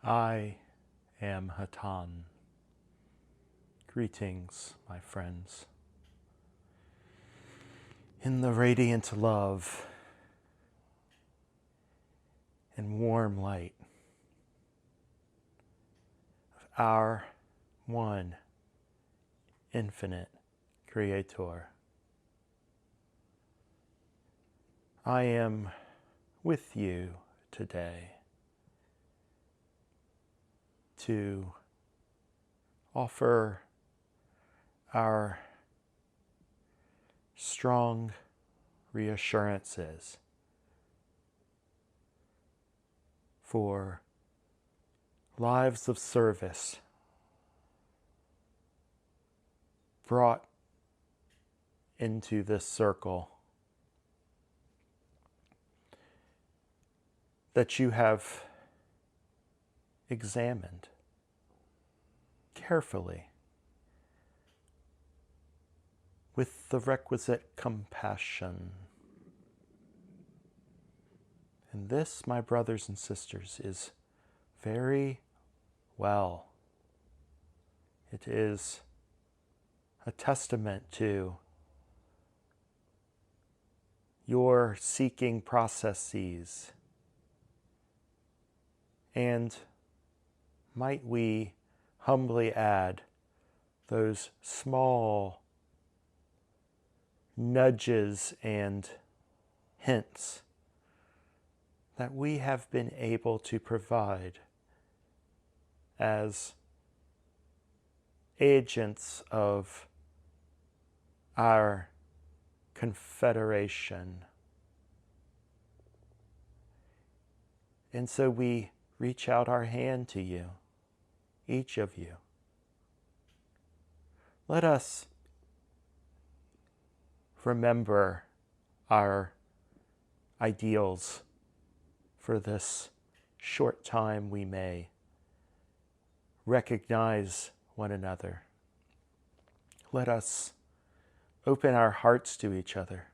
I am Hatonn. Greetings, my friends. In the radiant love and warm light of our one infinite Creator, I am with you today to offer our strong reassurances for lives of service brought into this circle that you have examined carefully with the requisite compassion. And this, my brothers and sisters, is very well. It is a testament to your seeking processes. And might we humbly add those small nudges and hints that we have been able to provide as agents of our confederation. And so we reach out our hand to you, each of you. Let us remember our ideals for this short time we may recognize one another. Let us open our hearts to each other.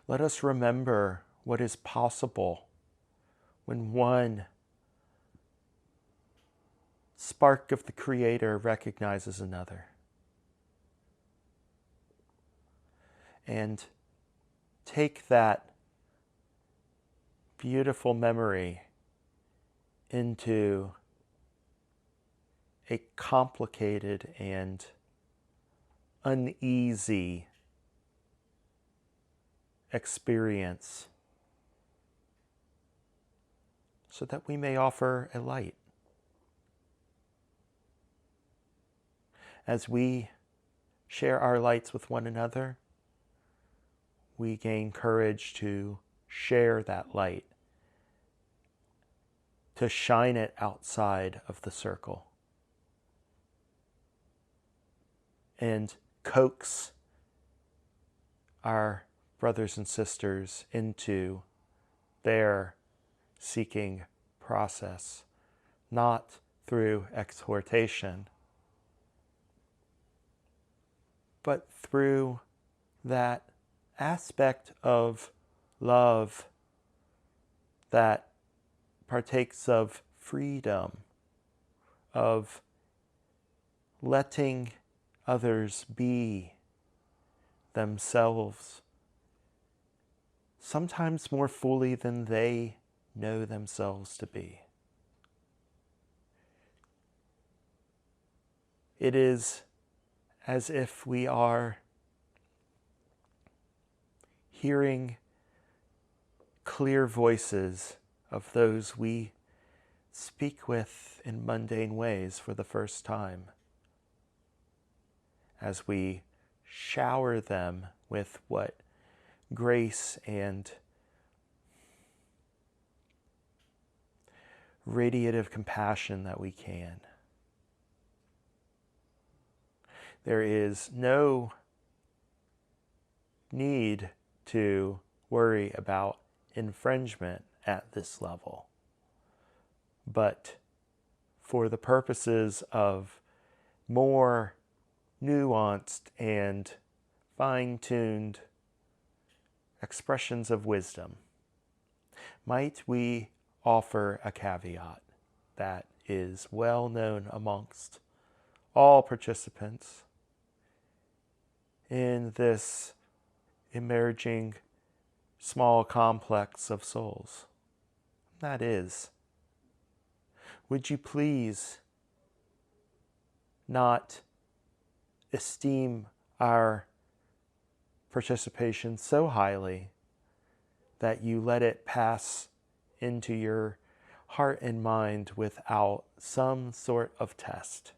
Let us remember what is possible when one spark of the Creator recognizes another. And take that beautiful memory into a complicated and uneasy experience so that we may offer a light. As we share our lights with one another, we gain courage to share that light, to shine it outside of the circle, and coax our brothers and sisters into their seeking process, not through exhortation, but through that aspect of love that partakes of freedom, of letting others be themselves, sometimes more fully than they know themselves to be. It is as if we are hearing clear voices of those we speak with in mundane ways for the first time, as we shower them with what grace and radiative compassion that we can. There is no need to worry about infringement at this level. But for the purposes of more nuanced and fine-tuned expressions of wisdom, might we offer a caveat that is well known amongst all participants in this emerging small complex of souls. That is, would you please not esteem our participation so highly that you let it pass into your heart and mind without some sort of test.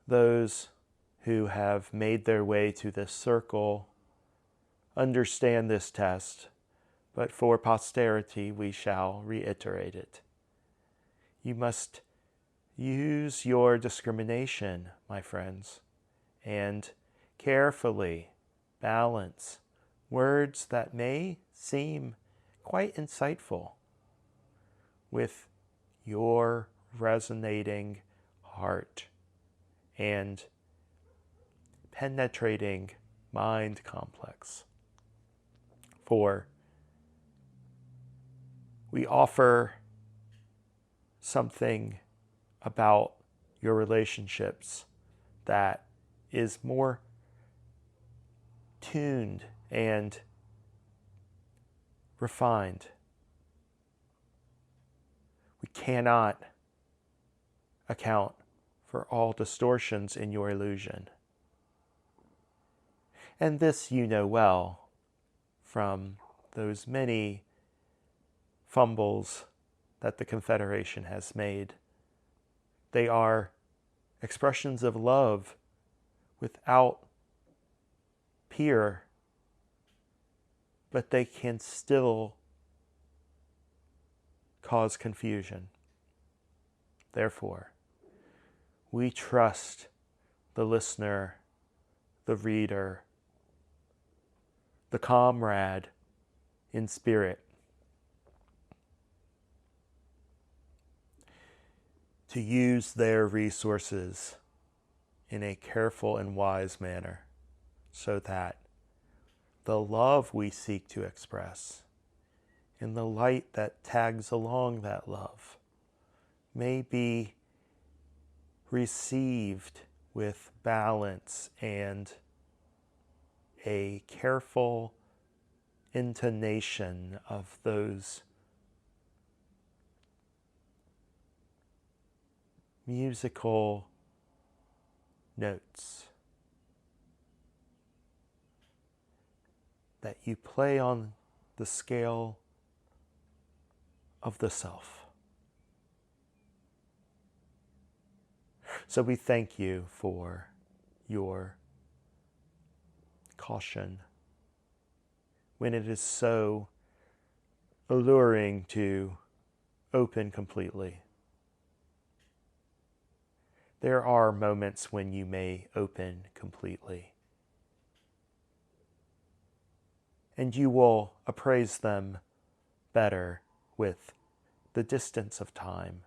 Those who have made their way to this circle understand this test, but for posterity we shall reiterate it. You must use your discrimination, my friends, and carefully balance words that may seem quite insightful with your resonating heart and penetrating mind complex. For we offer something about your relationships that is more tuned and refined. We cannot account for all distortions in your illusion. And this you know well from those many fumbles that the Confederation has made. They are expressions of love without peer, but they can still cause confusion. Therefore, we trust the listener, the reader, the comrade in spirit to use their resources in a careful and wise manner so that the love we seek to express and the light that tags along that love may be received with balance and a careful intonation of those musical notes that you play on the scale of the self. So we thank you for your caution when it is so alluring to open completely. There are moments when you may open completely, and you will appraise them better with the distance of time.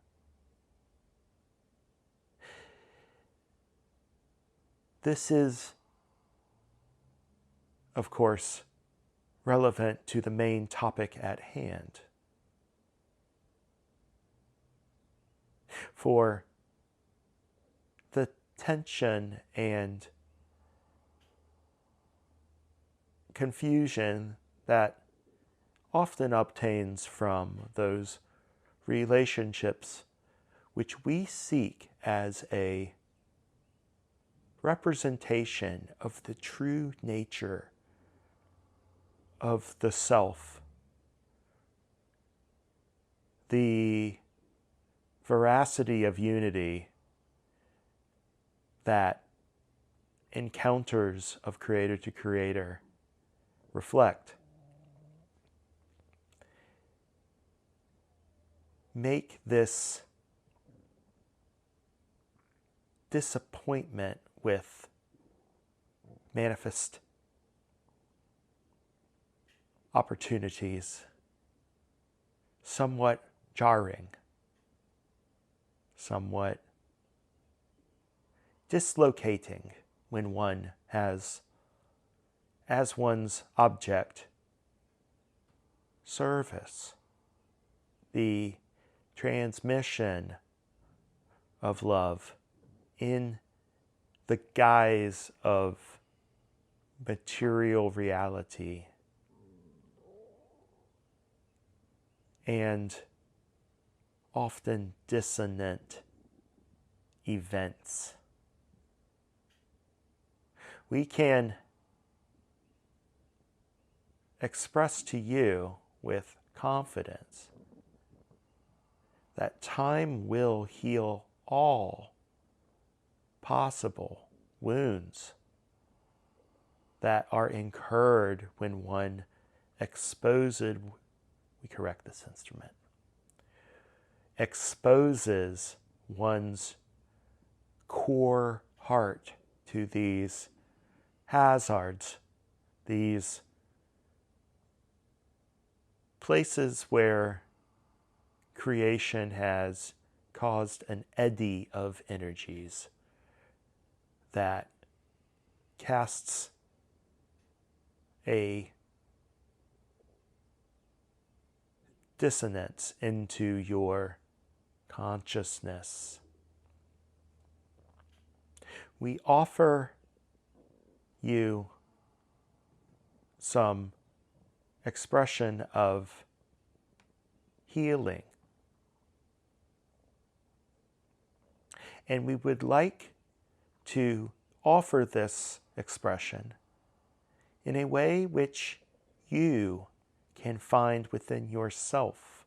This is, of course, relevant to the main topic at hand. For the tension and confusion that often obtains from those relationships which we seek as a representation of the true nature of the self, the veracity of unity that encounters of creator to creator reflect. Make this disappointment with manifest opportunities somewhat jarring, somewhat dislocating when one has as one's object service, the transmission of love in the guise of material reality and often dissonant events. We can express to you with confidence that time will heal all possible wounds that are incurred when one exposes one's core heart to these hazards, these places where creation has caused an eddy of energies that casts a dissonance into your consciousness. We offer you some expression of healing. And we would like to offer this expression in a way which you can find within yourself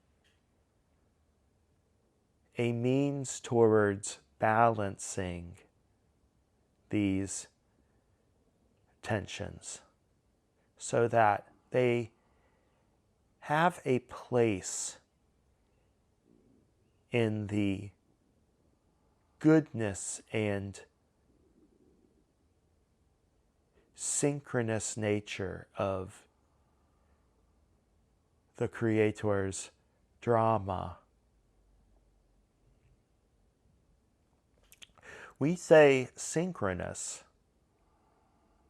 a means towards balancing these tensions so that they have a place in the goodness and synchronous nature of the Creator's drama. We say synchronous,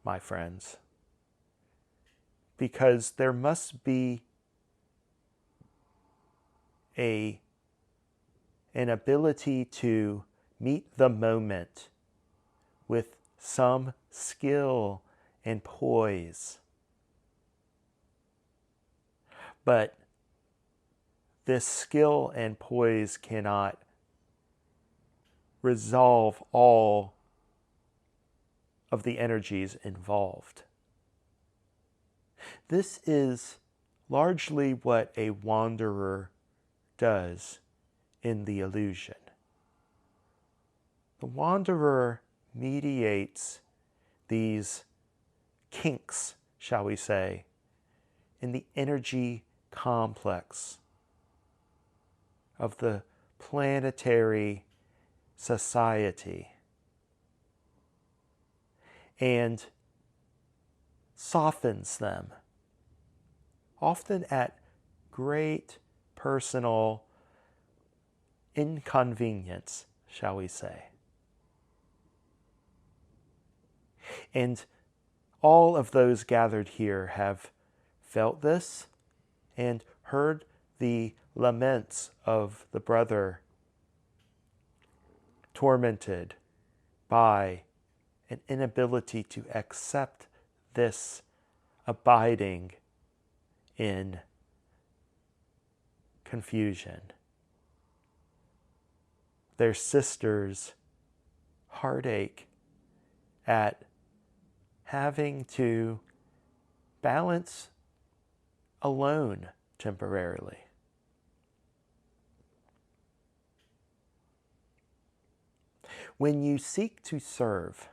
my friends, because there must be an ability to meet the moment with some skill and poise. But this skill and poise cannot resolve all of the energies involved. This is largely what a wanderer does in the illusion. The wanderer mediates these kinks, shall we say, in the energy complex of the planetary society and softens them, often at great personal inconvenience, shall we say. And all of those gathered here have felt this and heard the laments of the brother tormented by an inability to accept this abiding in confusion. Their sister's heartache at having to balance alone temporarily. When you seek to serve,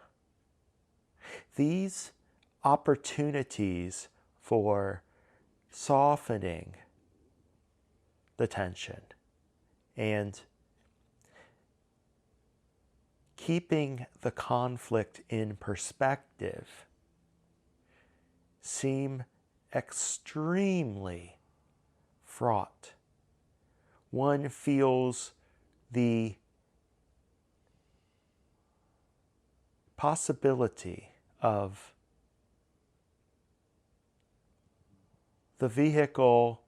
these opportunities for softening the tension and keeping the conflict in perspective seem extremely fraught. One feels the possibility of the vehicle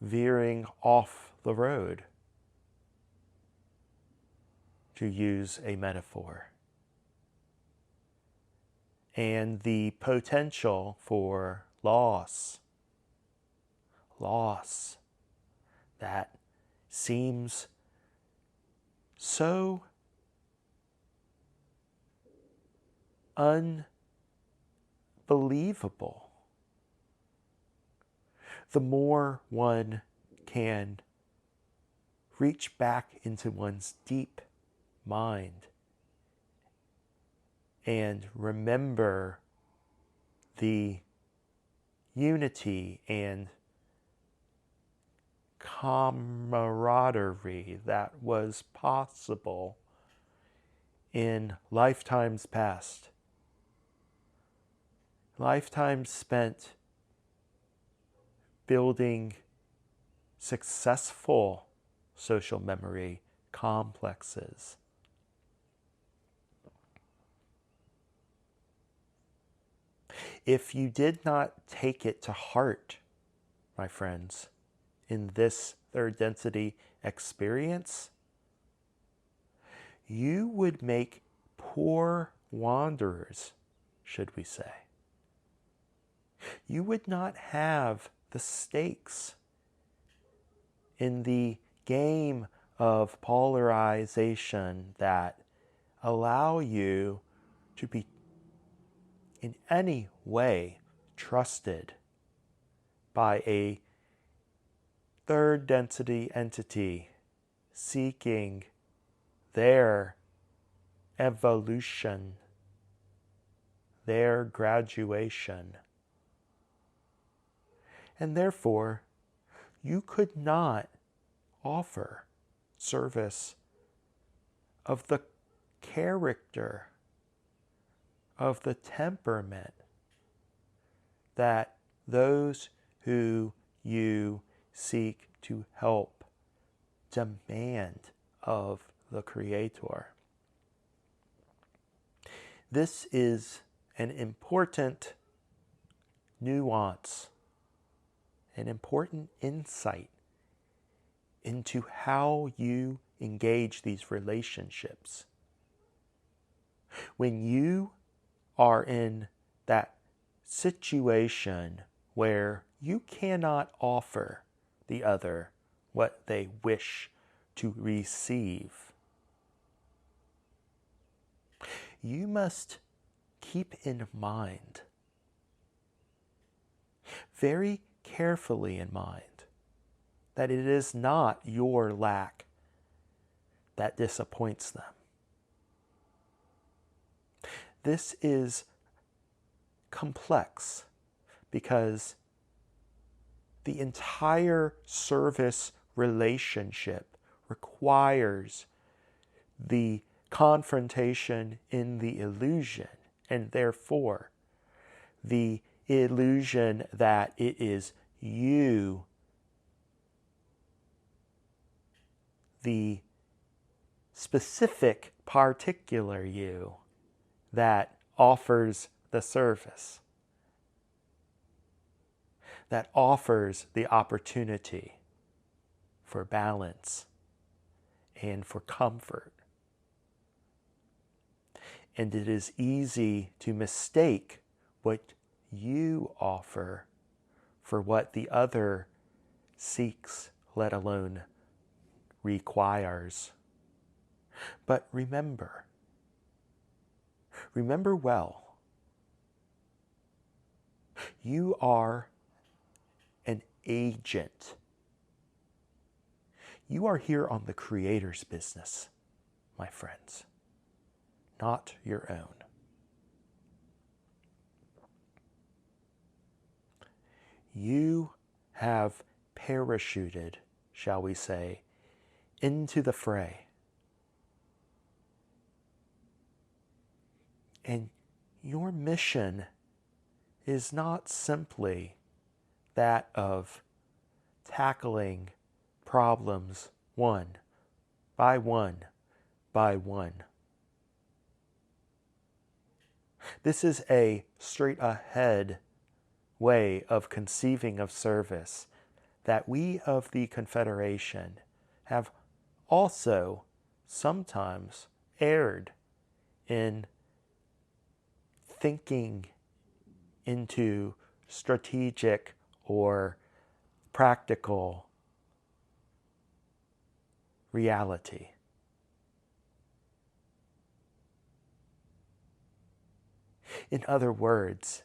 veering off the road, to use a metaphor. And the potential for loss that seems so unbelievable. The more one can reach back into one's deep mind and remember the unity and camaraderie that was possible in lifetimes past. Lifetimes spent building successful social memory complexes. If you did not take it to heart, my friends, in this third density experience, you would make poor wanderers, should we say. You would not have the stakes in the game of polarization that allow you to be in any way trusted by a third density entity seeking their evolution, their graduation. And therefore, you could not offer service of the character, of the temperament that those who you seek to help demand of the Creator. This is an important nuance, an important insight into how you engage these relationships. When you are in that situation where you cannot offer the other what they wish to receive, you must keep in mind, very carefully in mind, that it is not your lack that disappoints them. This is complex because the entire service relationship requires the confrontation in the illusion, and therefore the illusion that it is you, the specific particular you, that offers the service, that offers the opportunity for balance and for comfort. And it is easy to mistake what you offer for what the other seeks, let alone requires. But remember well, you are an agent. You are here on the Creator's business, my friends, not your own. You have parachuted, shall we say, into the fray. And your mission is not simply that of tackling problems one by one by one. This is a straight ahead way of conceiving of service that we of the Confederation have also sometimes erred in thinking into strategic or practical reality. In other words,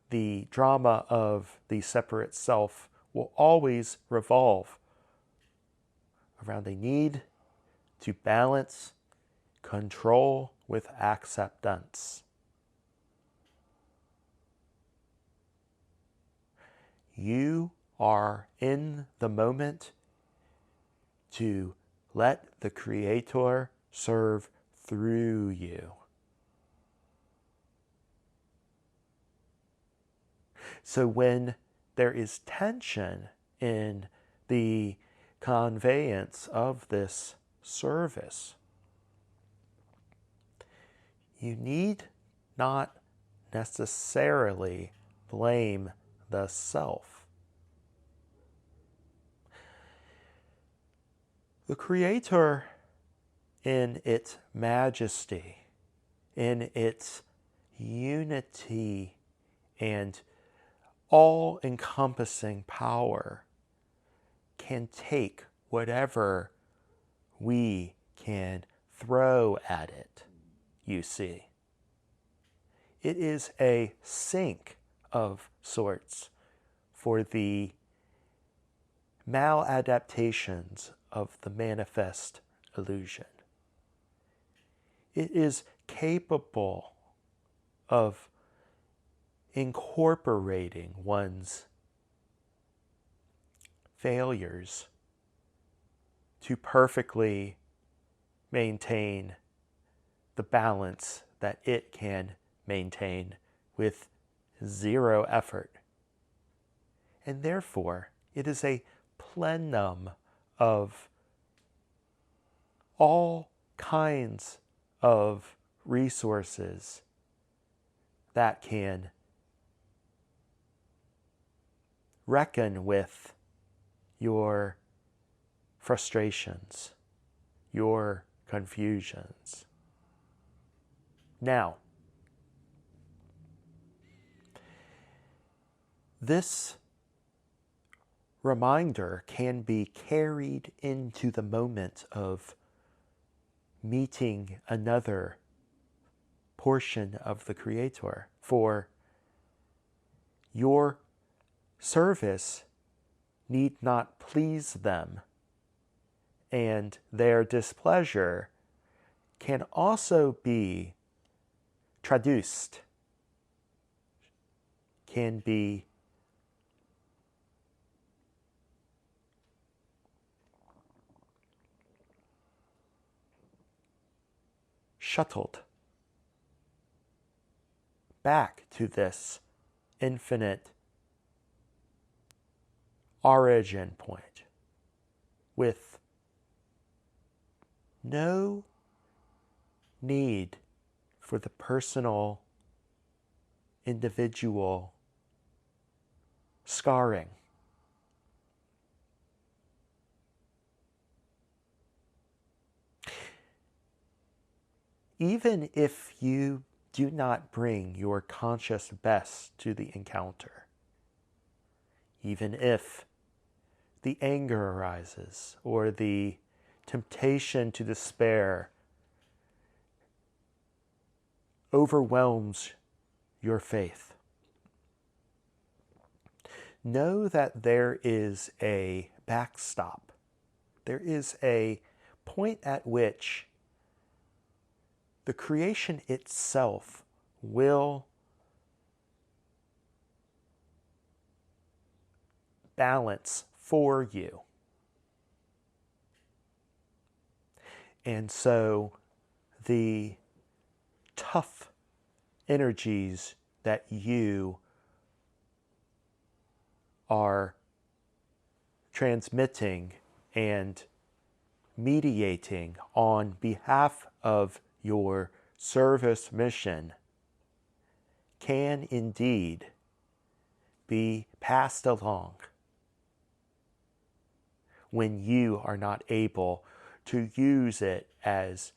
the drama of the separate self will always revolve around a need to balance control with acceptance. You are in the moment to let the Creator serve through you. So when there is tension in the conveyance of this service, you need not necessarily blame the self. The Creator, in its majesty, in its unity and all-encompassing power, can take whatever we can throw at it, you see. It is a sink of sorts for the maladaptations of the manifest illusion. It is capable of incorporating one's failures to perfectly maintain the balance that it can maintain with zero effort. And therefore, it is a plenum of all kinds of resources that can reckon with your frustrations, your confusions. Now, this reminder can be carried into the moment of meeting another portion of the Creator, for your service need not please them, and their displeasure can also be traduced, can be shuttled back to this infinite origin point with no need for the personal, individual scarring. Even if you do not bring your conscious best to the encounter, even if the anger arises or the temptation to despair overwhelms your faith, know that there is a backstop. There is a point at which the creation itself will balance for you. And so the tough energies that you are transmitting and mediating on behalf of your service mission can indeed be passed along when you are not able to use it as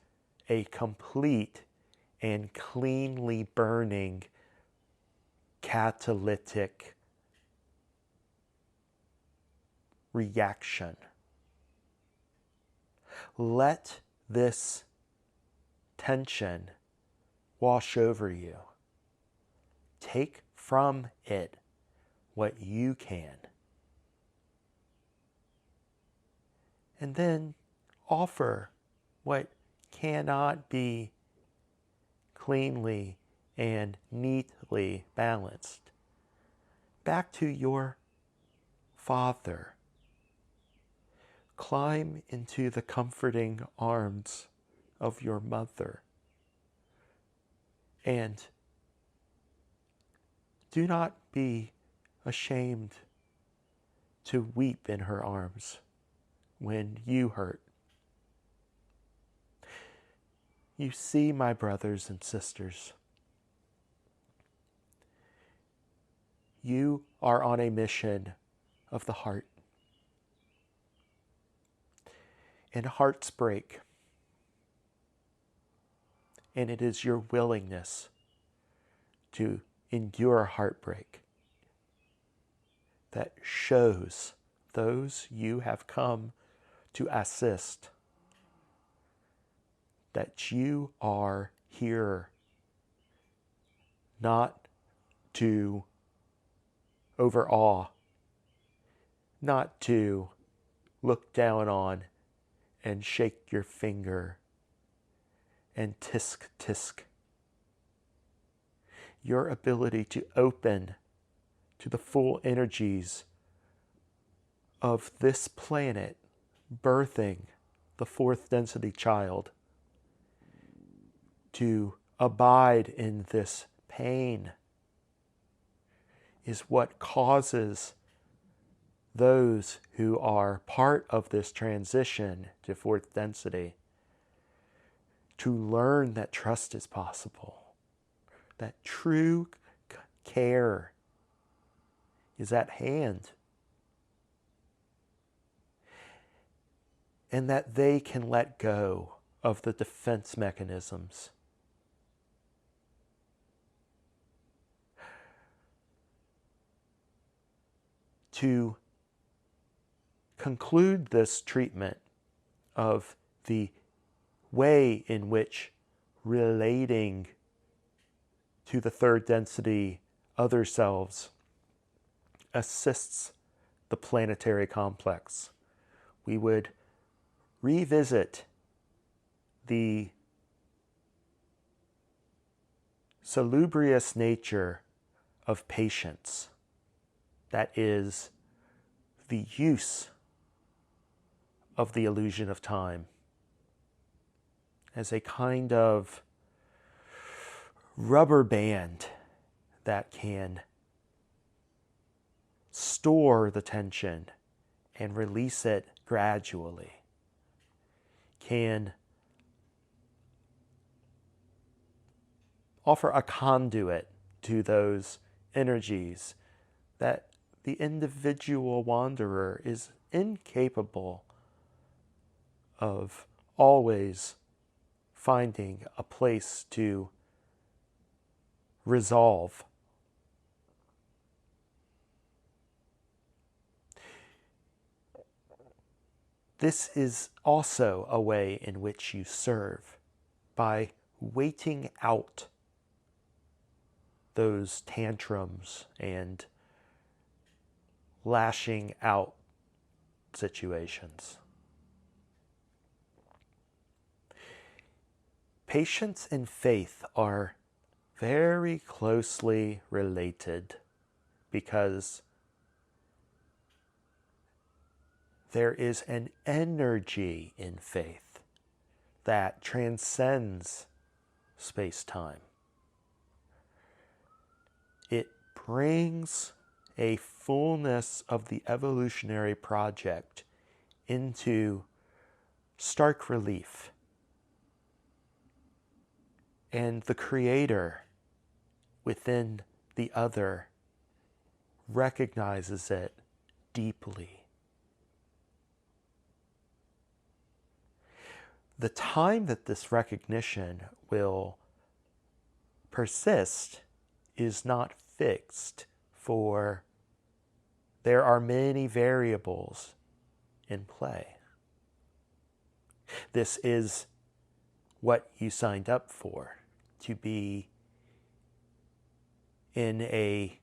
a complete and cleanly burning catalytic reaction. Let this tension wash over you. Take from it what you can. And then offer what cannot be cleanly and neatly balanced back to your Father. Climb into the comforting arms of your mother. And do not be ashamed to weep in her arms when you hurt. You see, my brothers and sisters, you are on a mission of the heart. And hearts break. And it is your willingness to endure heartbreak that shows those you have come to assist that you are here not to overawe, not to look down on and shake your finger and tisk tisk. Your ability to open to the full energies of this planet birthing the fourth density child, to abide in this pain, is what causes those who are part of this transition to fourth density to learn that trust is possible, that true care is at hand, and that they can let go of the defense mechanisms. To conclude this treatment of the way in which relating to the third density other selves assists the planetary complex, we would revisit the salubrious nature of patience. That is the use of the illusion of time as a kind of rubber band that can store the tension and release it gradually, can offer a conduit to those energies that the individual wanderer is incapable of always finding a place to resolve. This is also a way in which you serve by waiting out those tantrums and lashing out situations. Patience and faith are very closely related because there is an energy in faith that transcends space-time. It brings a fullness of the evolutionary project into stark relief. And the creator within the other recognizes it deeply. The time that this recognition will persist is not fixed, for there are many variables in play. This is what you signed up for, to be in a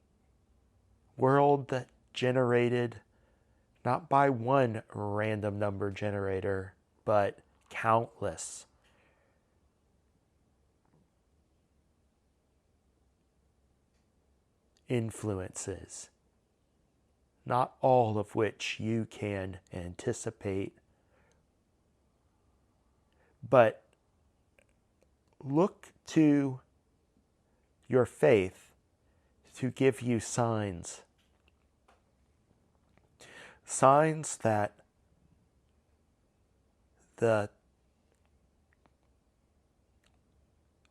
world that generated not by one random number generator, but countless. Influences, not all of which you can anticipate, but look to your faith to give you signs that the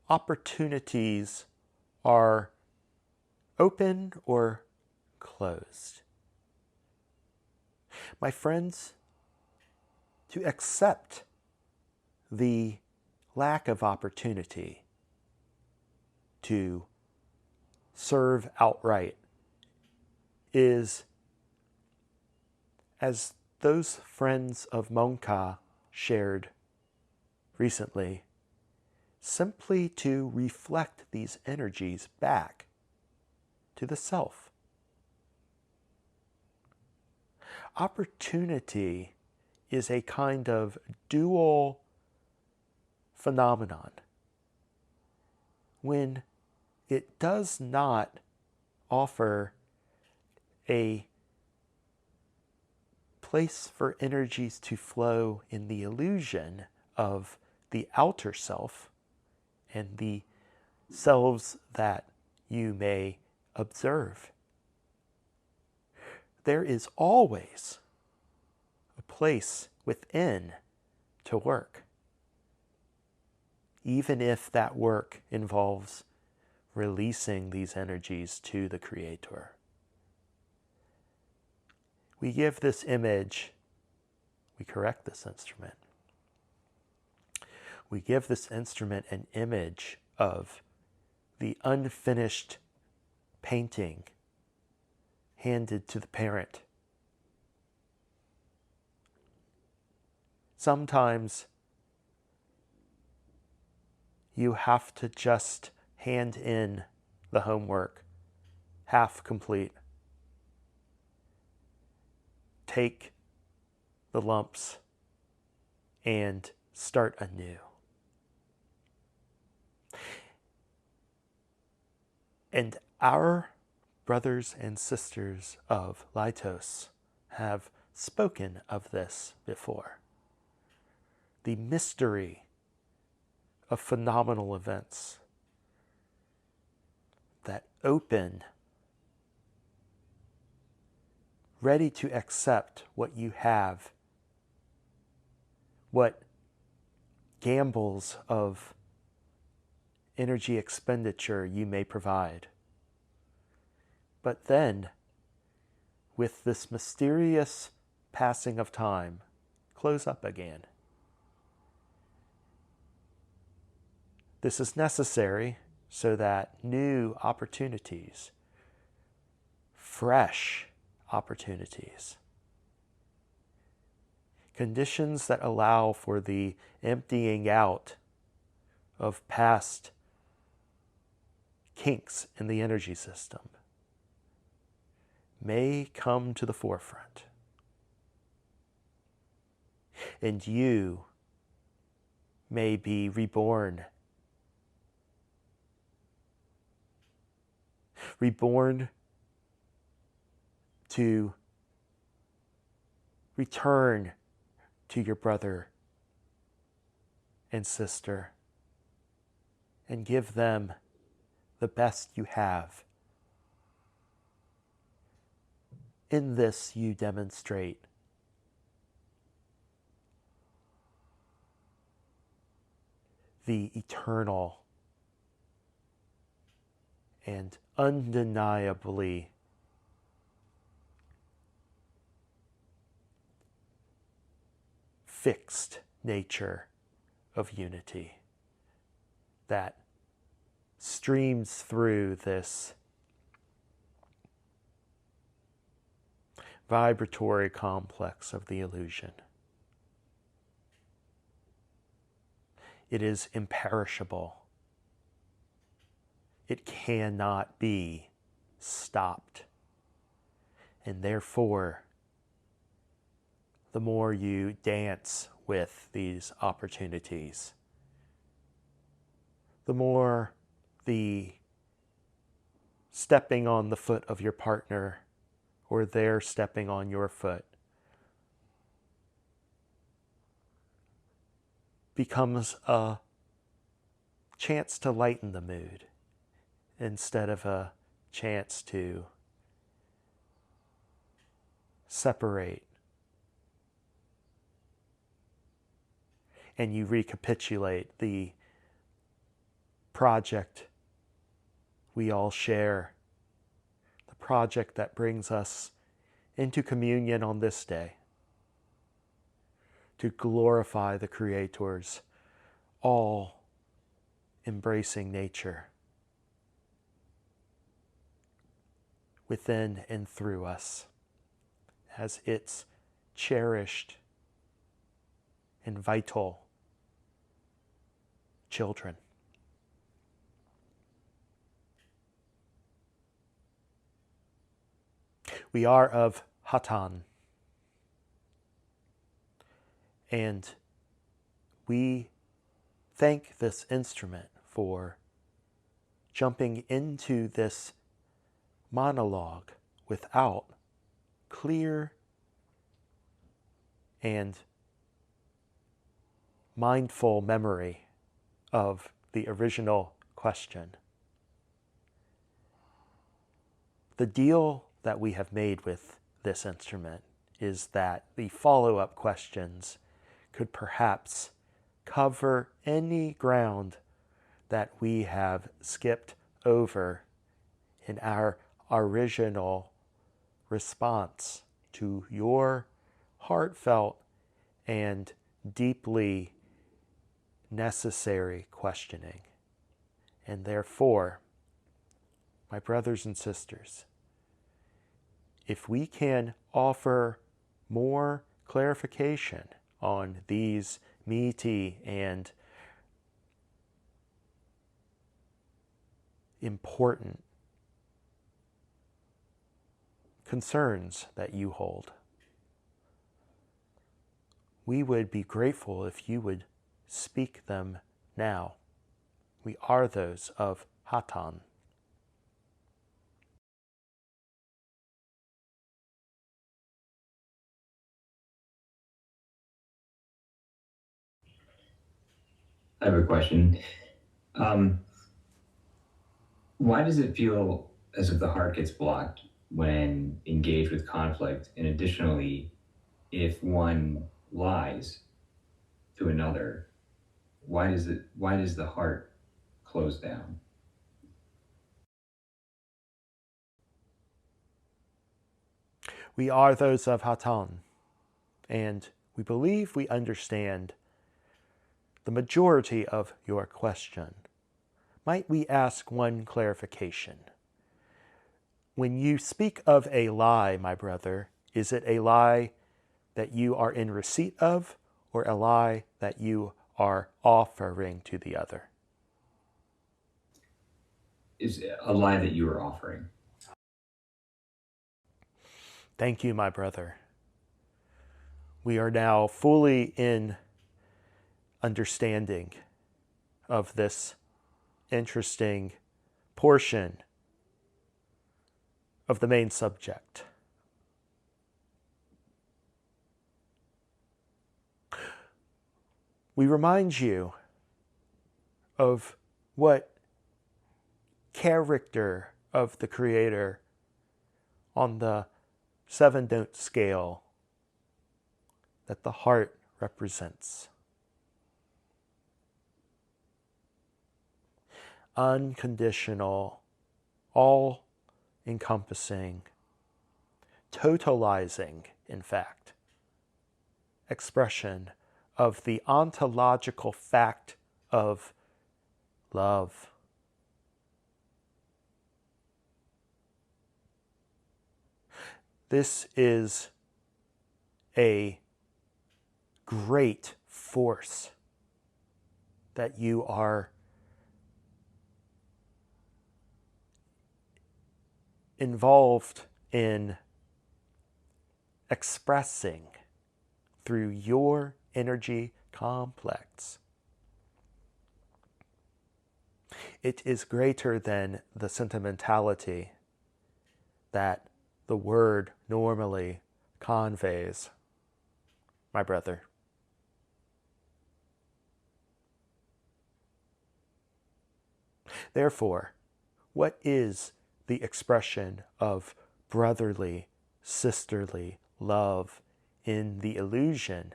opportunities are open or closed. My friends, to accept the lack of opportunity to serve outright is, as those friends of Monka shared recently, simply to reflect these energies back to the self. Opportunity is a kind of dual phenomenon. When it does not offer a place for energies to flow in the illusion of the outer self and the selves that you may observe, there is always a place within to work, even if that work involves releasing these energies to the Creator. We give this image, we correct this instrument. We give this instrument an image of the unfinished painting handed to the parent. Sometimes you have to just hand in the homework half complete. Take the lumps and start anew. And our brothers and sisters of Laitos have spoken of this before. The mystery of phenomenal events that open, ready to accept what you have, what gambles of energy expenditure you may provide. But then, with this mysterious passing of time, close up again. This is necessary so that new opportunities, fresh opportunities, conditions that allow for the emptying out of past kinks in the energy system, may come to the forefront. And you may be reborn. Reborn to return to your brother and sister and give them the best you have. In this you demonstrate the eternal and undeniably fixed nature of unity that streams through this vibratory complex of the illusion. It is imperishable. It cannot be stopped. And therefore, the more you dance with these opportunities, the more the stepping on the foot of your partner or they're stepping on your foot becomes a chance to lighten the mood instead of a chance to separate. And you recapitulate the project we all share, the project that brings us into communion on this day, to glorify the Creator's all embracing nature within and through us as its cherished and vital children. We are of Hatonn, and we thank this instrument for jumping into this monologue without clear and mindful memory of the original question. The deal that we have made with this instrument is that the follow-up questions could perhaps cover any ground that we have skipped over in our original response to your heartfelt and deeply necessary questioning. And therefore, my brothers and sisters, if we can offer more clarification on these meaty and important concerns that you hold, we would be grateful if you would speak them now. We are those of Hatonn. I have a question. Why does it feel as if the heart gets blocked when engaged with conflict? And additionally, if one lies to another, why does the heart close down? We are those of Hatonn, and we believe we understand the majority of your question. Might we ask one clarification? When you speak of a lie, my brother, is it a lie that you are in receipt of, or a lie that you are offering to the other? Is a lie that you are offering. Thank you, my brother. We are now fully in understanding of this interesting portion of the main subject. We remind you of what character of the Creator on the 7-note scale that the heart represents. Unconditional, all-encompassing, totalizing, in fact, expression of the ontological fact of love. This is a great force that you are involved in expressing through your energy complex. It is greater than the sentimentality that the word normally conveys, my brother. Therefore, what is the expression of brotherly, sisterly love in the illusion?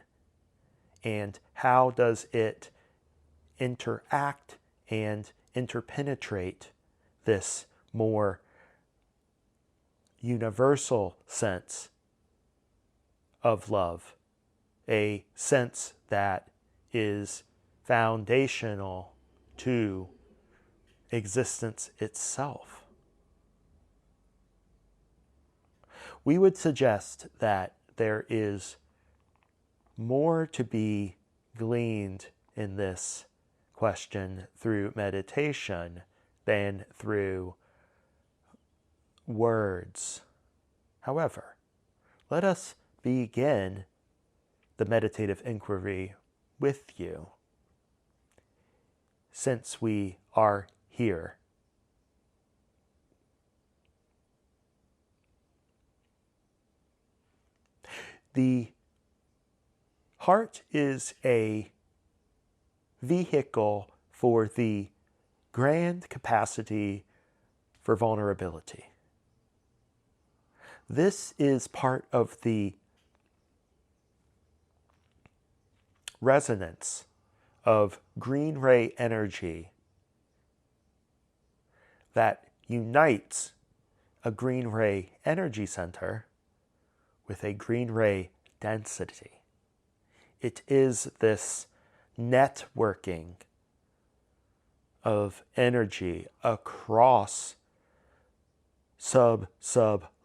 And how does it interact and interpenetrate this more universal sense of love, a sense that is foundational to existence itself? We would suggest that there is more to be gleaned in this question through meditation than through words. However, let us begin the meditative inquiry with you, since we are here. The heart is a vehicle for the grand capacity for vulnerability. This is part of the resonance of green ray energy that unites a green ray energy center with a green ray density. It is this networking of energy across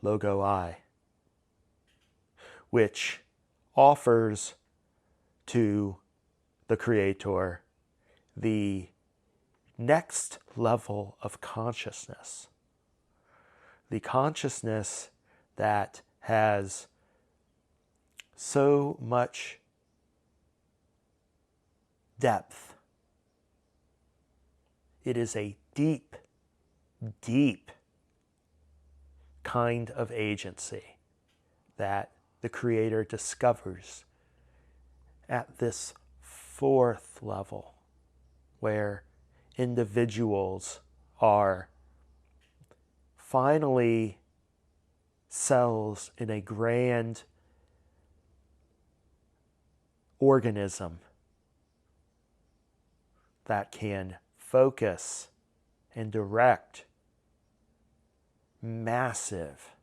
logo I, which offers to the creator the next level of consciousness, the consciousness that has so much depth. It is a deep, deep kind of agency that the Creator discovers at this fourth level, where individuals are finally cells in a grand organism that can focus and direct massive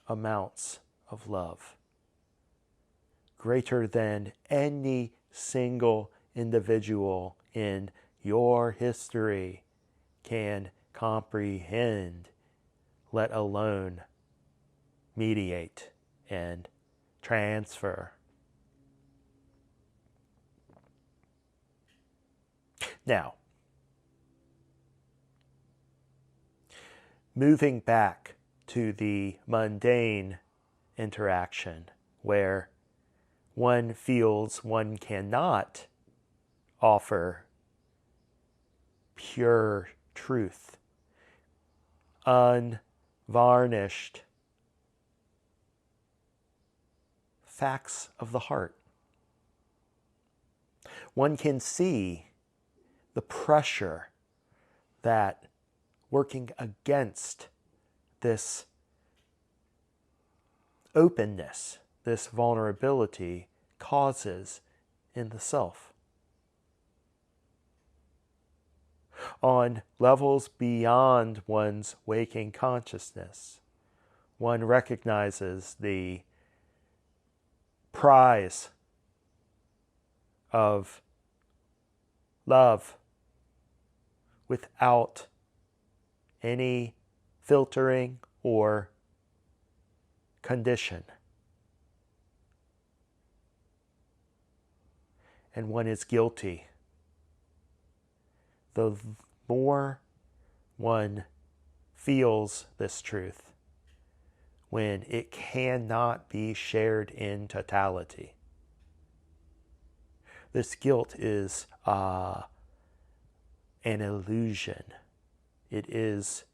amounts of love, greater than any single individual in your history can comprehend, let alone mediate and transfer. Now, moving back to the mundane interaction where one feels one cannot offer pure truth, unvarnished facts of the heart. One can see the pressure that working against this openness, this vulnerability causes in the self. On levels beyond one's waking consciousness, one recognizes the prize of love without any filtering or condition. And one is guilty, the more one feels this truth when it cannot be shared in totality. This guilt is an illusion. It is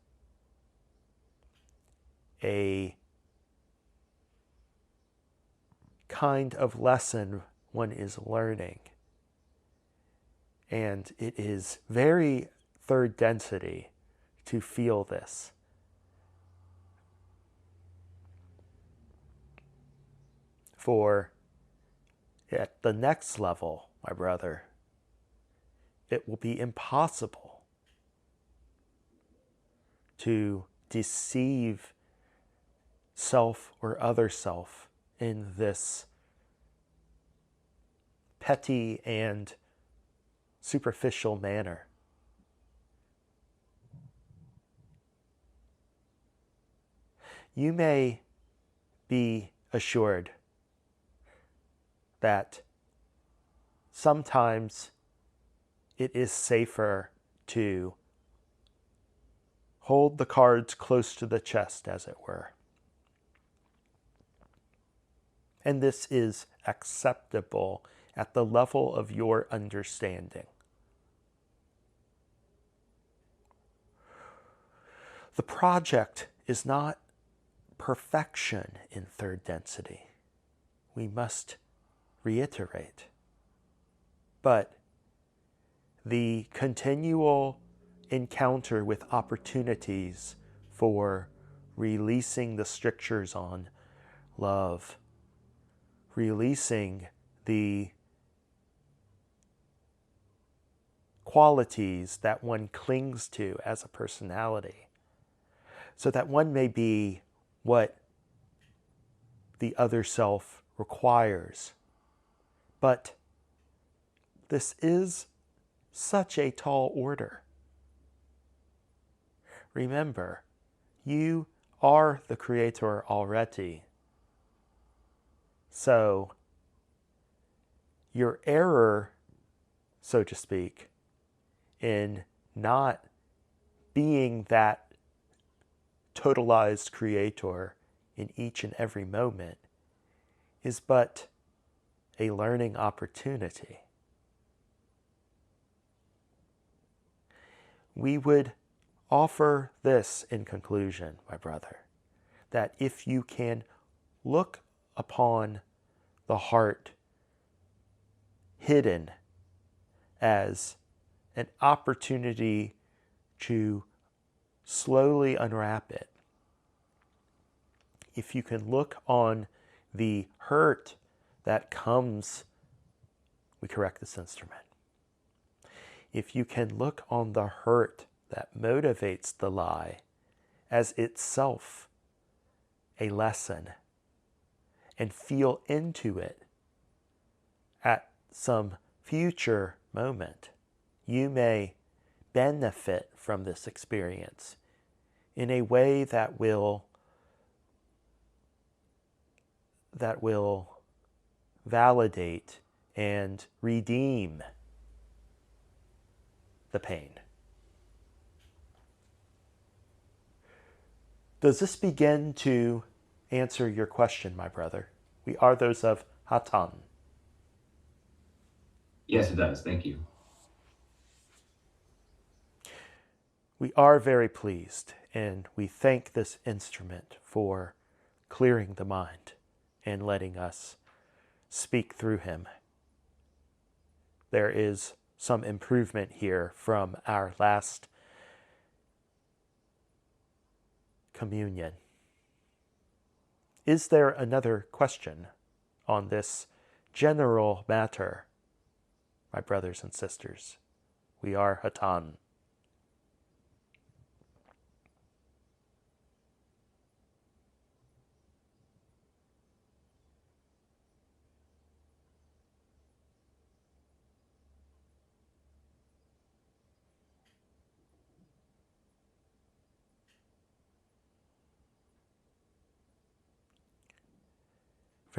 a kind of lesson one is learning. And it is very third density to feel this. For at the next level, my brother, it will be impossible to deceive self or other self in this petty and superficial manner. You may be assured that sometimes it is safer to hold the cards close to the chest, as it were. And this is acceptable at the level of your understanding. The project is not perfection in third density. We must reiterate. But the continual encounter with opportunities for releasing the strictures on love, releasing the qualities that one clings to as a personality, so that one may be what the other self requires. But this is such a tall order. Remember, you are the creator already. So your error, so to speak, in not being that totalized creator in each and every moment is but a learning opportunity. We would offer this in conclusion, my brother, that if you can look upon the heart hidden as an opportunity to slowly unwrap it, if you can look on the hurt that comes, we correct this instrument. If you can look on the hurt that motivates the lie as itself a lesson and feel into it at some future moment, you may benefit from this experience in a way that will validate and redeem the pain. Does this begin to answer your question, my brother? We are those of Hatonn. Yes, it does. Thank you. We are very pleased, and we thank this instrument for clearing the mind and letting us speak through him. There is some improvement here from our last communion. Is there another question on this general matter, my brothers and sisters? We are Hatonn.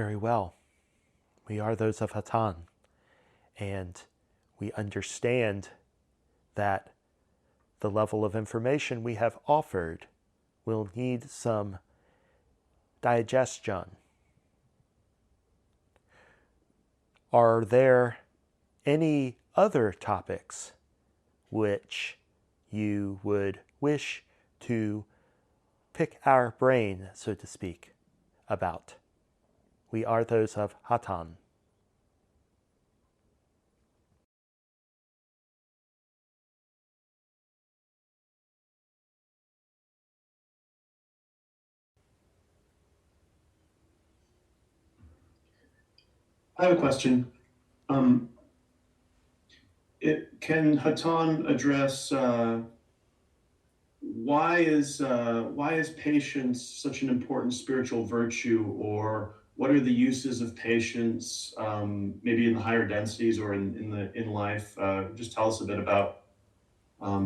Very well. We are those of Hatonn, and we understand that the level of information we have offered will need some digestion. Are there any other topics which you would wish to pick our brain, so to speak, about? We are those of Hatonn. I have a question. Um, can Hatonn address why is patience such an important spiritual virtue, or what are the uses of patience, maybe in the higher densities or in life? Just tell us a bit about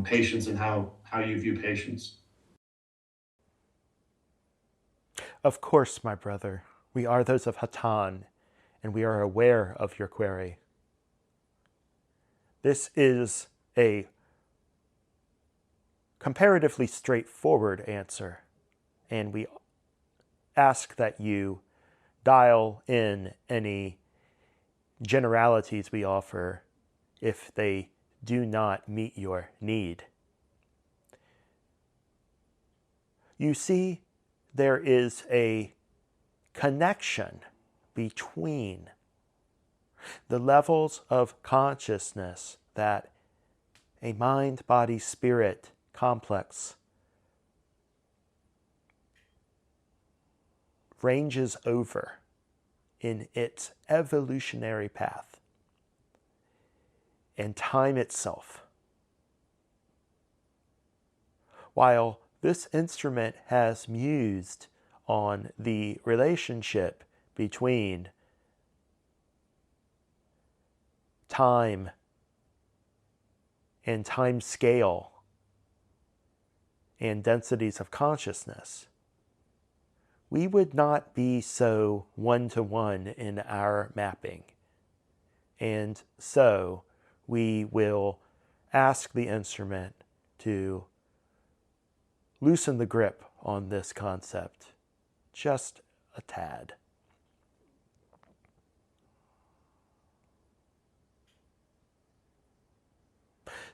patience and how you view patience. Of course, my brother, we are those of Hatonn, and we are aware of your query. This is a comparatively straightforward answer, and we ask that you dial in any generalities we offer if they do not meet your need. You see, there is a connection between the levels of consciousness that a mind-body-spirit complex ranges over in its evolutionary path and time itself. While this instrument has mused on the relationship between time and time scale and densities of consciousness, we would not be so one-to-one in our mapping. And so we will ask the instrument to loosen the grip on this concept just a tad.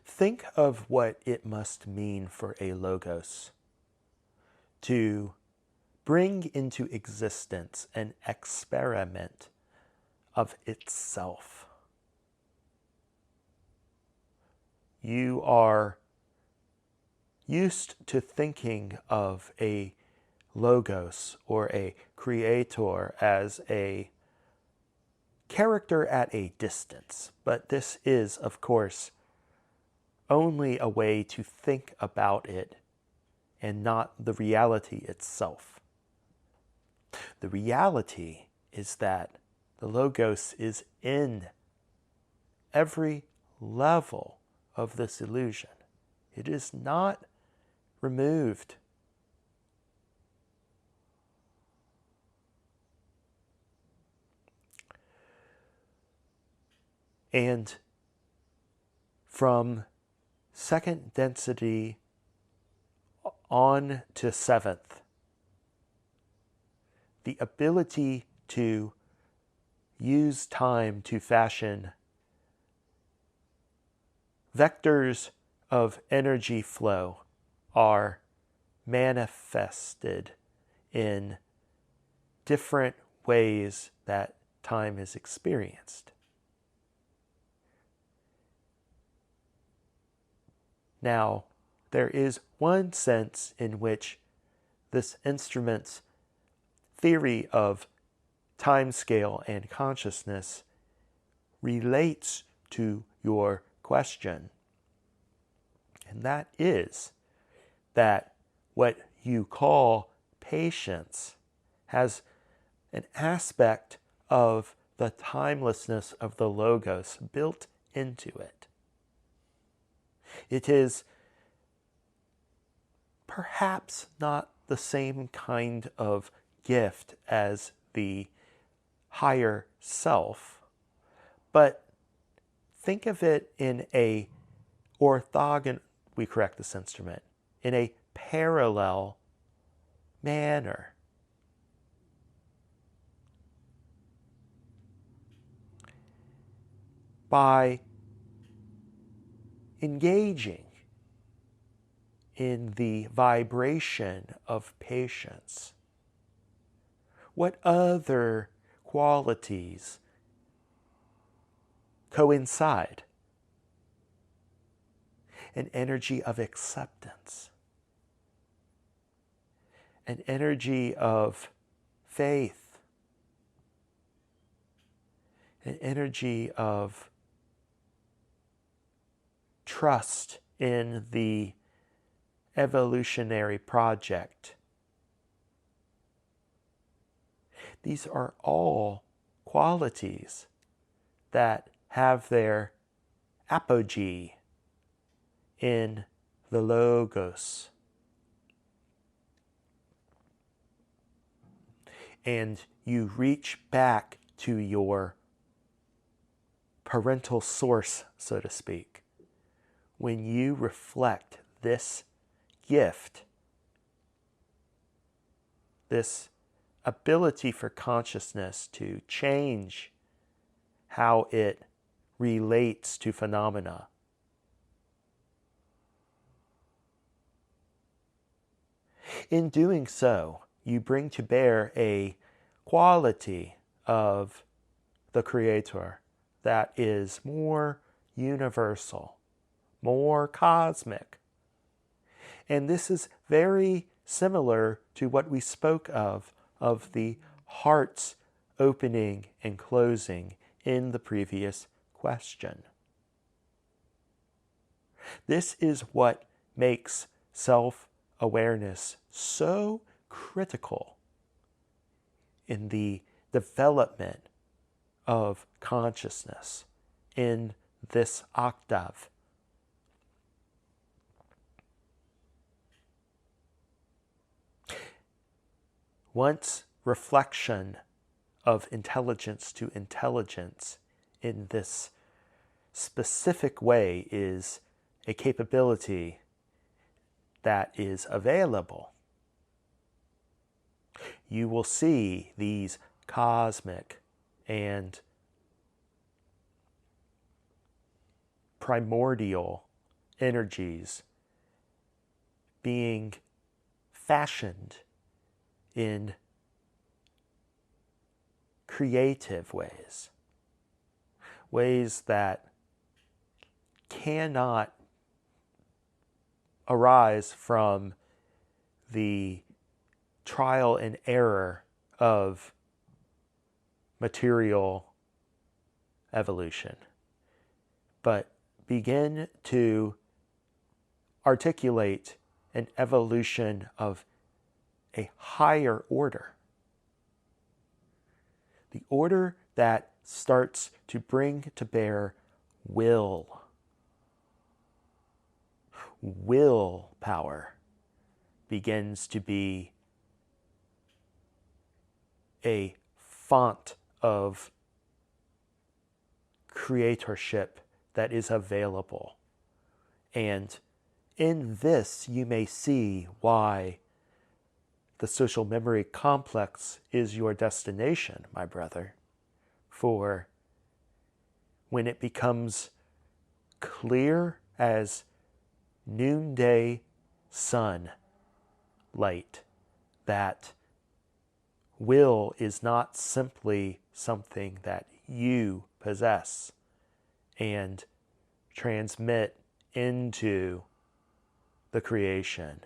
Think of what it must mean for a logos to bring into existence an experiment of itself. You are used to thinking of a logos or a creator as a character at a distance, but this is, of course, only a way to think about it and not the reality itself. The reality is that the logos is in every level of this illusion. It is not removed. And from second density on to seventh, the ability to use time to fashion vectors of energy flow are manifested in different ways that time is experienced. Now, there is one sense in which this instrument's theory of time scale and consciousness relates to your question. And that is that what you call patience has an aspect of the timelessness of the logos built into it. It is perhaps not the same kind of gift as the higher self, but think of it in a orthogonal, we correct this instrument, in a parallel manner. By engaging in the vibration of patience, what other qualities coincide? An energy of acceptance, an energy of faith, an energy of trust in the evolutionary project. These are all qualities that have their apogee in the Logos. And you reach back to your parental source, so to speak, when you reflect this gift, this ability for consciousness to change how it relates to phenomena. In doing so, you bring to bear a quality of the Creator that is more universal, more cosmic. And this is very similar to what we spoke of the heart's opening and closing in the previous question. This is what makes self-awareness so critical in the development of consciousness in this octave. Once reflection of intelligence to intelligence in this specific way is a capability that is available, you will see these cosmic and primordial energies being fashioned in creative ways, ways that cannot arise from the trial and error of material evolution, but begin to articulate an evolution of a higher order. The order that starts to bring to bear will. Willpower begins to be a font of creatorship that is available. And in this, you may see why the social memory complex is your destination, my brother. For when it becomes clear as noonday sun light that will is not simply something that you possess and transmit into the creation,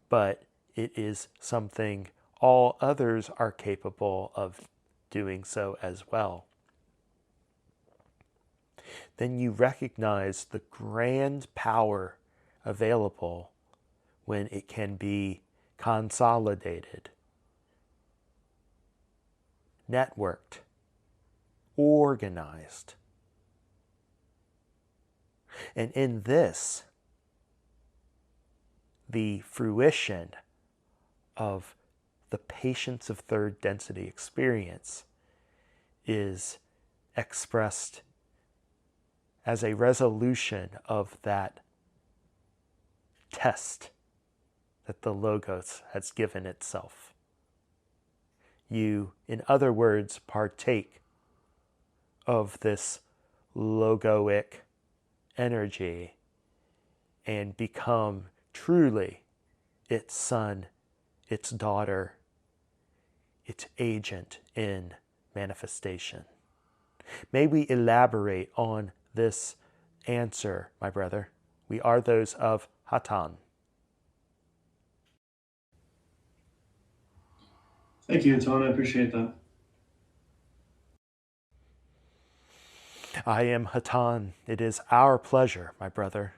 but it is something all others are capable of doing so as well. Then you recognize the grand power available when it can be consolidated, networked, organized. And in this, the fruition of the patience of third density experience is expressed as a resolution of that test that the Logos has given itself. You, in other words, partake of this logoic energy and become truly its son, its daughter, its agent in manifestation. May we elaborate on this answer, my brother. We are those of Hatonn. Thank you, Hatonn. I appreciate that. I am Hatonn. It is our pleasure, my brother.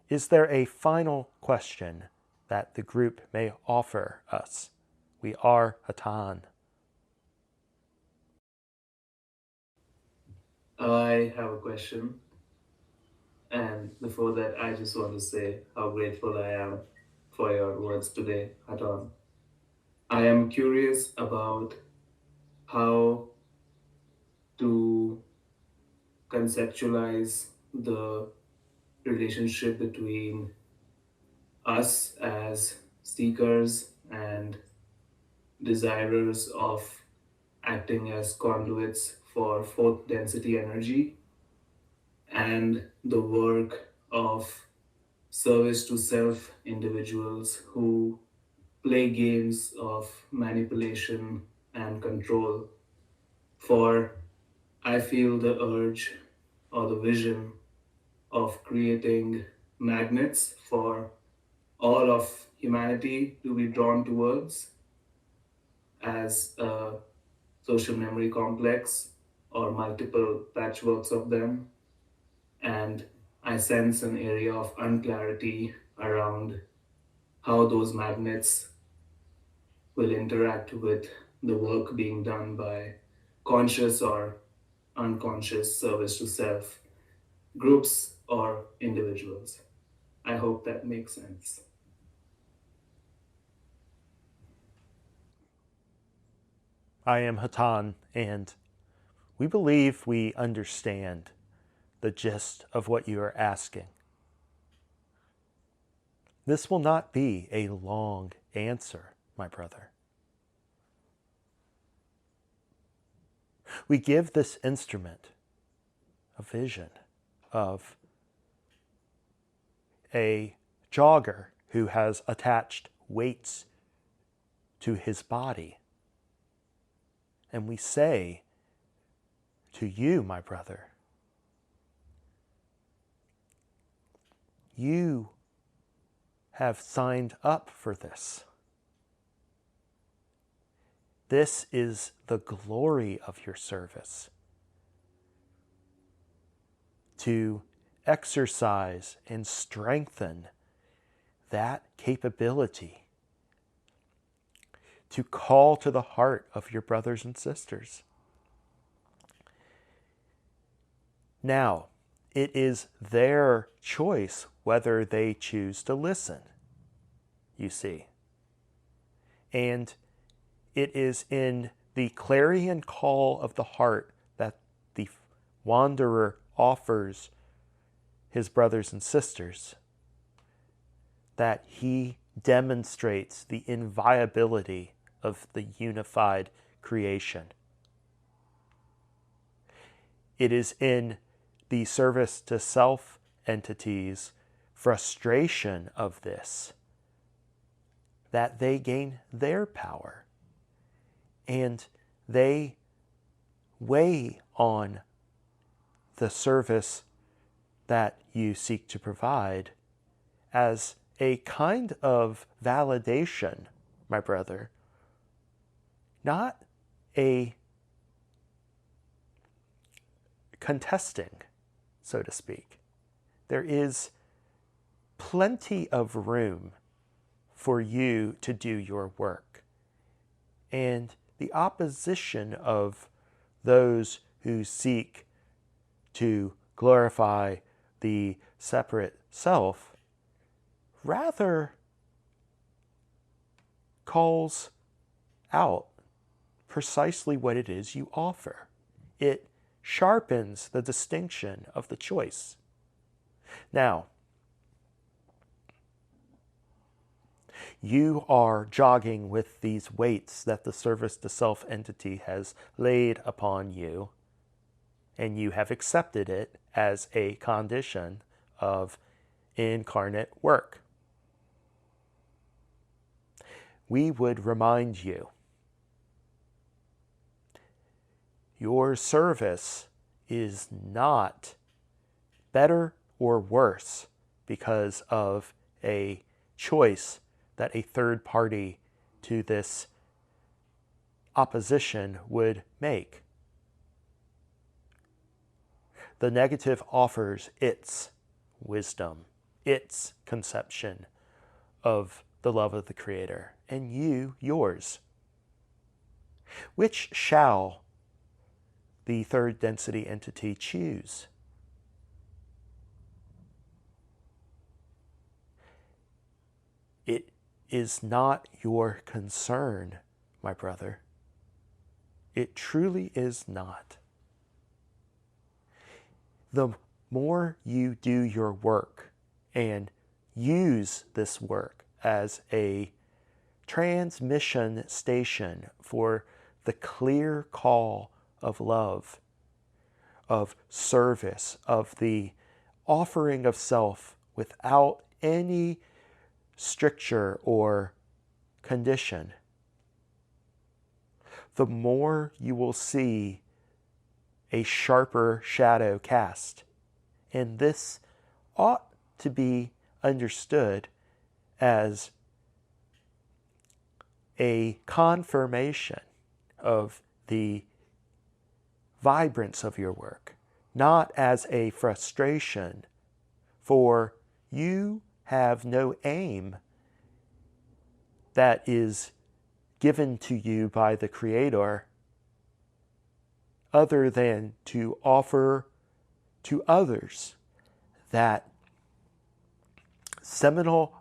Is there a final question that the group may offer us? We are Hatonn. I have a question. And before that, I just want to say how grateful I am for your words today, Hatonn. I am curious about how to conceptualize the relationship between us as seekers and desirers of acting as conduits for fourth density energy and the work of service to self individuals who play games of manipulation and control. For I feel the urge or the vision of creating magnets for all of humanity to be drawn towards as a social memory complex or multiple patchworks of them. And I sense an area of unclarity around how those magnets will interact with the work being done by conscious or unconscious service to self, groups or individuals. I hope that makes sense. I am Hatonn, and we believe we understand the gist of what you are asking. This will not be a long answer, my brother. We give this instrument a vision of a jogger who has attached weights to his body. And we say to you, my brother, you have signed up for this. This is the glory of your service. To exercise and strengthen that capability. To call to the heart of your brothers and sisters. Now, it is their choice whether they choose to listen, you see. And it is in the clarion call of the heart that the wanderer offers his brothers and sisters that he demonstrates the inviolability of the unified creation. It is in the service to self entities' frustration of this that they gain their power. And they weigh on the service that you seek to provide as a kind of validation, my brother, not a contesting, so to speak. There is plenty of room for you to do your work. And the opposition of those who seek to glorify the separate self rather calls out precisely what it is you offer. It sharpens the distinction of the choice. Now, you are jogging with these weights that the service to self entity has laid upon you, and you have accepted it as a condition of incarnate work. We would remind you, your service is not better or worse because of a choice that a third party to this opposition would make. The negative offers its wisdom, its conception of the love of the Creator, and you yours. Which shall the third density entity choose? It is not your concern, my brother. It truly is not. The more you do your work and use this work as a transmission station for the clear call of love, of service, of the offering of self without any stricture or condition, the more you will see a sharper shadow cast. And this ought to be understood as a confirmation of the vibrance of your work, not as a frustration, for you have no aim that is given to you by the Creator other than to offer to others that seminal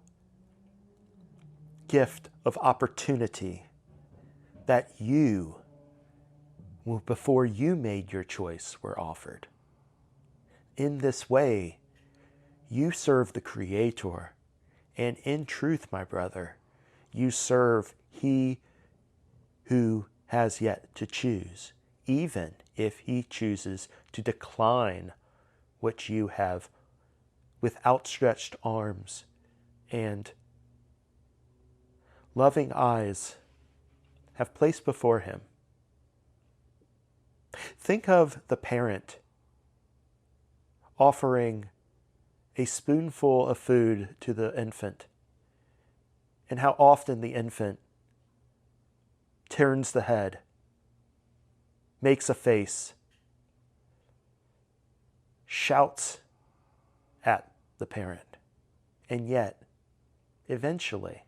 gift of opportunity that you, before you made your choice, were offered. In this way, you serve the Creator, and in truth, my brother, you serve He who has yet to choose, even if He chooses to decline what you have with outstretched arms and loving eyes have placed before Him. Think of the parent offering a spoonful of food to the infant, and how often the infant turns the head, makes a face, shouts at the parent, and yet, eventually,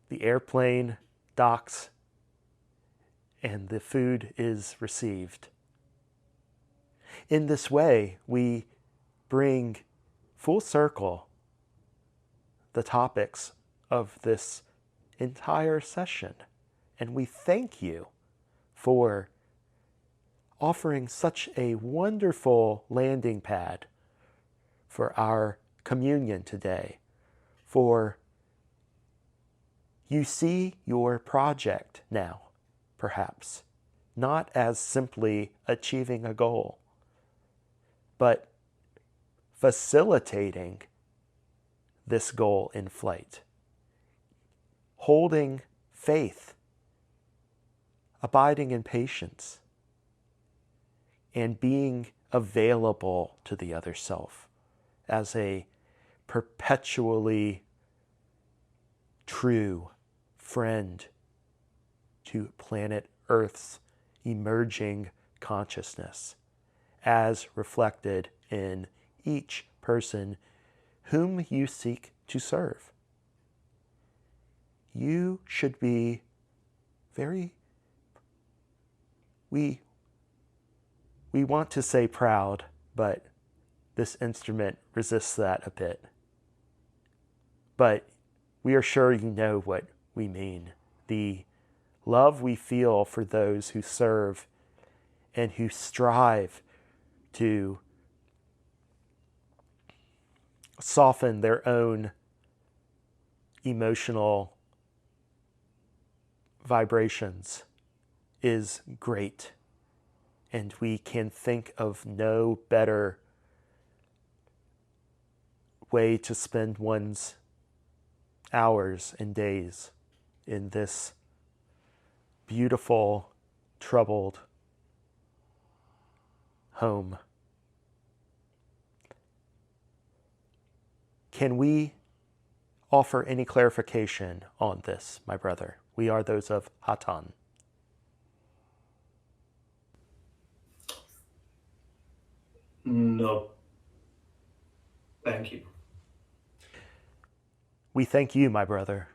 the airplane docks and the food is received. In this way, we bring full circle the topics of this entire session, and we thank you for offering such a wonderful landing pad for our communion today. For you see your project now, perhaps, not as simply achieving a goal, but facilitating this goal in flight, holding faith, abiding in patience, and being available to the other self as a perpetually true friend to planet Earth's emerging consciousness, as reflected in each person whom you seek to serve. You should be very, we want to say proud, but this instrument resists that a bit. But we are sure you know what we mean. The love we feel for those who serve and who strive to soften their own emotional vibrations is great. And we can think of no better way to spend one's hours and days in this beautiful, troubled home. Can we offer any clarification on this, my brother? We are those of Hatonn. No, thank you. We thank you, my brother.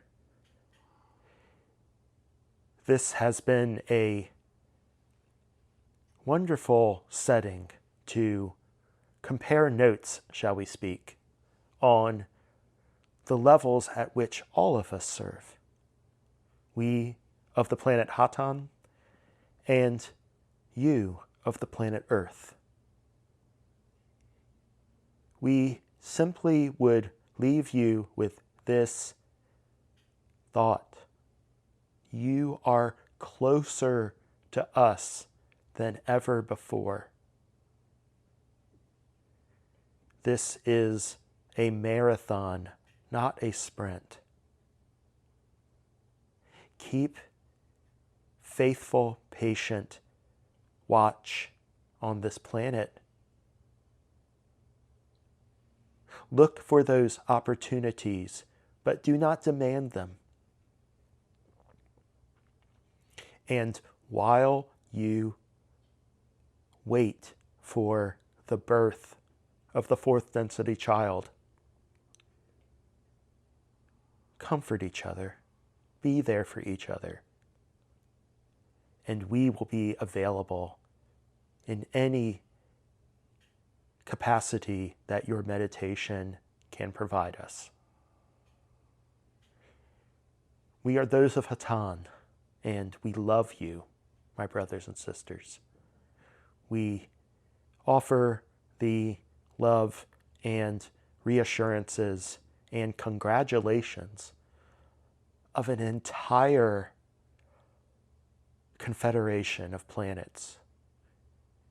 This has been a wonderful setting to compare notes, shall we speak, on the levels at which all of us serve. We of the planet Hatonn and you of the planet Earth. We simply would leave you with this thought. You are closer to us than ever before. This is a marathon, not a sprint. Keep faithful, patient watch on this planet. Look for those opportunities, but do not demand them. And while you wait for the birth of the fourth density child, comfort each other, be there for each other, and we will be available in any capacity that your meditation can provide us. We are those of Hatonn, and we love you, my brothers and sisters. We offer the love and reassurances and congratulations of an entire confederation of planets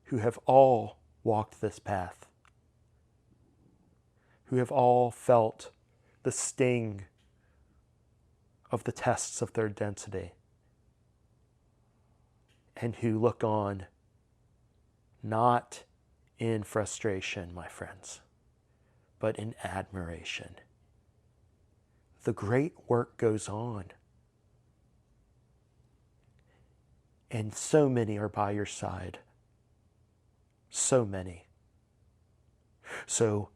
who have all walked this path, who have all felt the sting of the tests of their density, and who look on not in frustration, my friends, but in admiration. The great work goes on, and so many are by your side. So many. So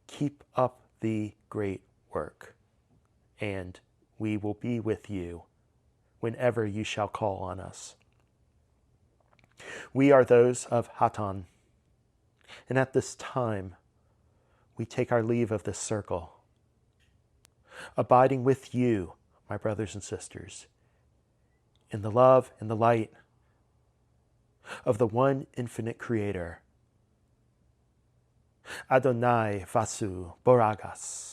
keep up the great work, and we will be with you whenever you shall call on us. We are those of Hatonn, and at this time we take our leave of this circle, abiding with you, my brothers and sisters, in the love and the light of the one infinite Creator. Adonai Vasu Boragas.